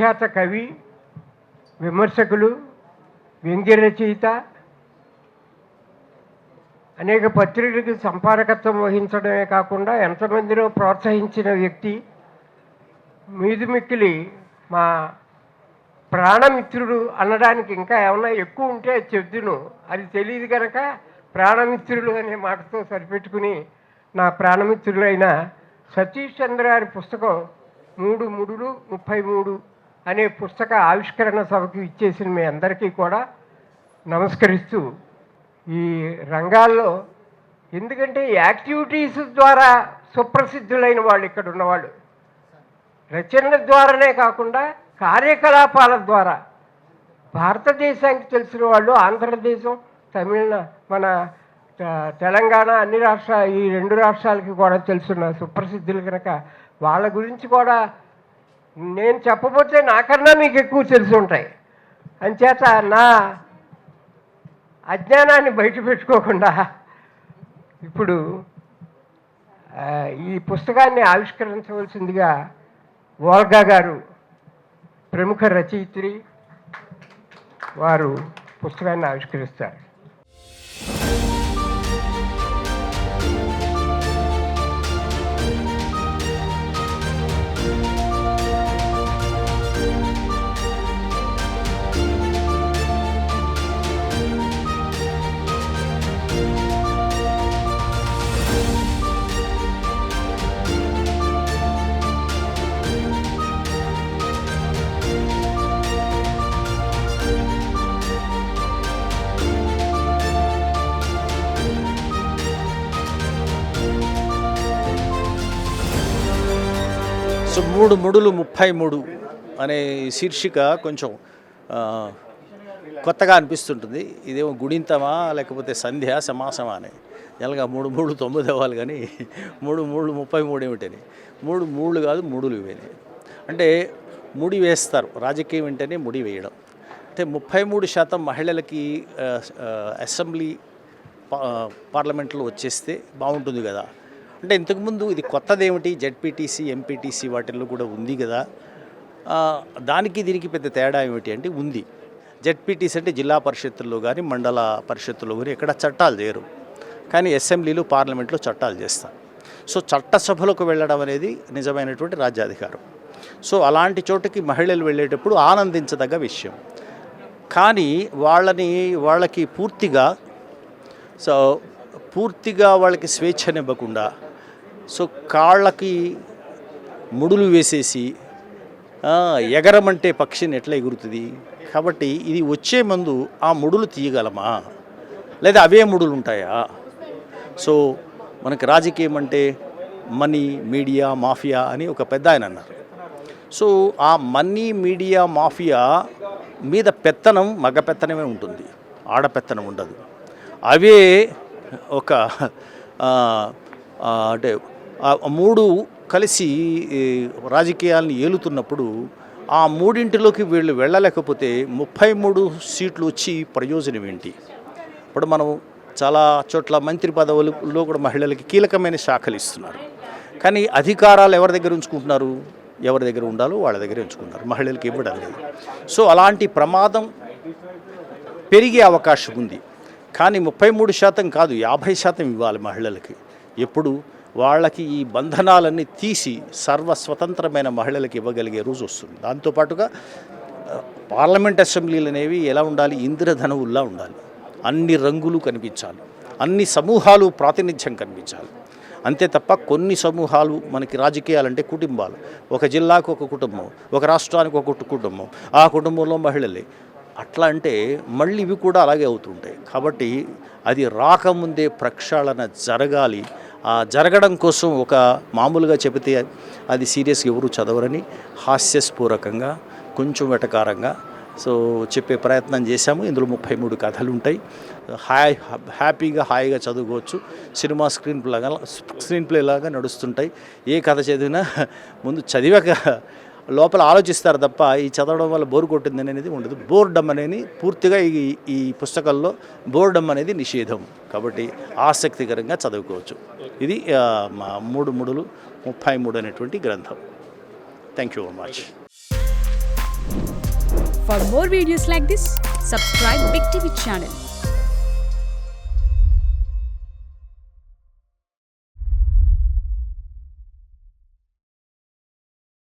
ప్రఖ్యాత కవి, విమర్శకులు, వ్యంగ్య రచయిత, అనేక పత్రికలకు సంపాదకత్వం వహించడమే కాకుండా ఎంతమందినో ప్రోత్సహించిన వ్యక్తి, మీదుమిక్కిలి మా ప్రాణమిత్రుడు అనడానికి ఇంకా ఏమన్నా ఎక్కువ ఉంటే చెప్తును, అది తెలియదు కనుక ప్రాణమిత్రులు అనే మాటతో సరిపెట్టుకుని నా ప్రాణమిత్రులైన సతీష్ చంద్ర గారి పుస్తకం 3/3/33 అనే పుస్తక ఆవిష్కరణ సభకు ఇచ్చేసిన మీ అందరికీ కూడా నమస్కరిస్తూ, ఈ రంగాల్లో ఎందుకంటే యాక్టివిటీస్ ద్వారా సుప్రసిద్ధులైన వాళ్ళు ఇక్కడ ఉన్నవాళ్ళు, రచనల ద్వారానే కాకుండా కార్యకలాపాల ద్వారా భారతదేశానికి తెలిసిన వాళ్ళు, ఆంధ్రదేశం, మన తెలంగాణ, అన్ని రాష్ట్రాలు, ఈ 2 రాష్ట్రాలకి కూడా తెలుసున్న సుప్రసిద్ధులు కనుక వాళ్ళ గురించి కూడా నేను చెప్పబోతే నాకన్నా మీకు ఎక్కువ తెలిసి ఉంటాయి. అంచేత నా అజ్ఞానాన్ని బయట పెట్టుకోకుండా ఇప్పుడు ఈ పుస్తకాన్ని ఆవిష్కరించవలసిందిగా వోల్గా గారు, ప్రముఖ రచయిత్రి, వారు పుస్తకాన్ని ఆవిష్కరిస్తారు. సో 3/3/33 అనే శీర్షిక కొంచెం కొత్తగా అనిపిస్తుంటుంది. ఇదేమో గుణింతమా లేకపోతే సంధ్య సమాసమా అని. జనరల్గా 3/3 9 అవ్వాలి, కానీ 3/3/33 ఏమిటని. 3 కాదు, 3లు ఇవేని. అంటే ముడి వేస్తారు, రాజకీయం వెంటనే ముడి వేయడం. అంటే 33% మహిళలకి అసెంబ్లీ పార్లమెంట్లో వచ్చేస్తే బాగుంటుంది కదా. అంటే ఇంతకుముందు ఇది కొత్తదేమిటి, జెడ్పీటీసీ, ఎంపీటీసీ వాటిల్లో కూడా ఉంది కదా. దానికి దీనికి పెద్ద తేడా ఏమిటి అంటే ఉంది. జెడ్పీటీసీ అంటే జిల్లా పరిషత్తుల్లో కానీ మండల పరిషత్తుల్లో కానీ ఎక్కడ చట్టాలు చేయరు, కానీ అసెంబ్లీలు, పార్లమెంట్లో చట్టాలు చేస్తారు. సో చట్టసభలకు వెళ్ళడం అనేది నిజమైనటువంటి రాజ్యాధికారం. సో అలాంటి చోటుకి మహిళలు వెళ్ళేటప్పుడు ఆనందించదగ్గ విషయం. కానీ వాళ్ళకి పూర్తిగా వాళ్ళకి స్వేచ్ఛనివ్వకుండా, సో కాళ్ళకి ముడులు వేసేసి ఎగరమంటే పక్షిని ఎట్లా ఎగురుతుంది. కాబట్టి ఇది వచ్చే ముందు ఆ ముడులు తీయగలమా, లేదా అవే ముడులు ఉంటాయా? సో మనకి రాజకీయం అంటే మనీ, మీడియా, మాఫియా అని ఒక పెద్ద ఆయన అన్నారు. సో ఆ మనీ, మీడియా, మాఫియా మీద పెత్తనం మగ పెత్తనమే ఉంటుంది, ఆడపెత్తనం ఉండదు. అవే ఒక అంటే 3 కలిసి రాజకీయాలను ఏలుతున్నప్పుడు ఆ 3ఇంటిలోకి వీళ్ళు వెళ్ళలేకపోతే 33 సీట్లు వచ్చి ప్రయోజనం ఏంటి? ఇప్పుడు మనం చాలా చోట్ల మంత్రి పదవులలో కూడా మహిళలకి కీలకమైన శాఖలు ఇస్తున్నారు, కానీ అధికారాలు ఎవరి దగ్గర ఉంచుకుంటున్నారు? ఎవరి దగ్గర ఉండాలో వాళ్ళ దగ్గర ఉంచుకుంటున్నారు, మహిళలకి ఇవ్వడం లేదు. సో అలాంటి ప్రమాదం పెరిగే అవకాశం ఉంది. కానీ 33% కాదు, 50% ఇవ్వాలి మహిళలకి. ఎప్పుడు వాళ్ళకి ఈ బంధనాలన్నీ తీసి సర్వస్వతంత్రమైన మహిళలకి ఇవ్వగలిగే రోజు వస్తుంది. దాంతోపాటుగా పార్లమెంట్ అసెంబ్లీలు అనేవి ఎలా ఉండాలి? ఇంద్రధనువుల్లా ఉండాలి. అన్ని రంగులు కనిపించాలి, అన్ని సమూహాలు ప్రాతినిధ్యం కనిపించాలి. అంతే తప్ప కొన్ని సమూహాలు, మనకి రాజకీయాలంటే కుటుంబాలు, ఒక జిల్లాకు ఒక కుటుంబం, ఒక రాష్ట్రానికి ఒక కుటుంబం, ఆ కుటుంబంలో మహిళలే, అట్లా అంటే మళ్ళీ ఇవి కూడా అలాగే అవుతుంటాయి. కాబట్టి అది రాకముందే ప్రక్షాళన జరగాలి. ఆ జరగడం కోసం ఒక మామూలుగా చెబితే అది సీరియస్గా ఎవరు చదవరని హాస్యస్ఫూరకంగా, కొంచెం వెటకారంగా చెప్పే ప్రయత్నం చేశాము. ఇందులో 33 కథలు ఉంటాయి. హాయిగా చదువుకోవచ్చు. సినిమా స్క్రీన్ ప్లే లాగా నడుస్తుంటాయి. ఏ కథ చదివినా ముందు చదివాక లోపల ఆలోచిస్తారు తప్ప ఈ చదవడం వల్ల బోర్ కొట్టింది అనేది ఉండదు. బోర్డమ్ అనేది పూర్తిగా ఈ పుస్తకాల్లో బోర్డమ్ అనేది నిషేధం. కాబట్టి ఆసక్తికరంగా చదువుకోవచ్చు. ఇది 3/3/33 అనేటువంటి గ్రంథం. Thank you very much. For more videos like this, subscribe Big TV channel.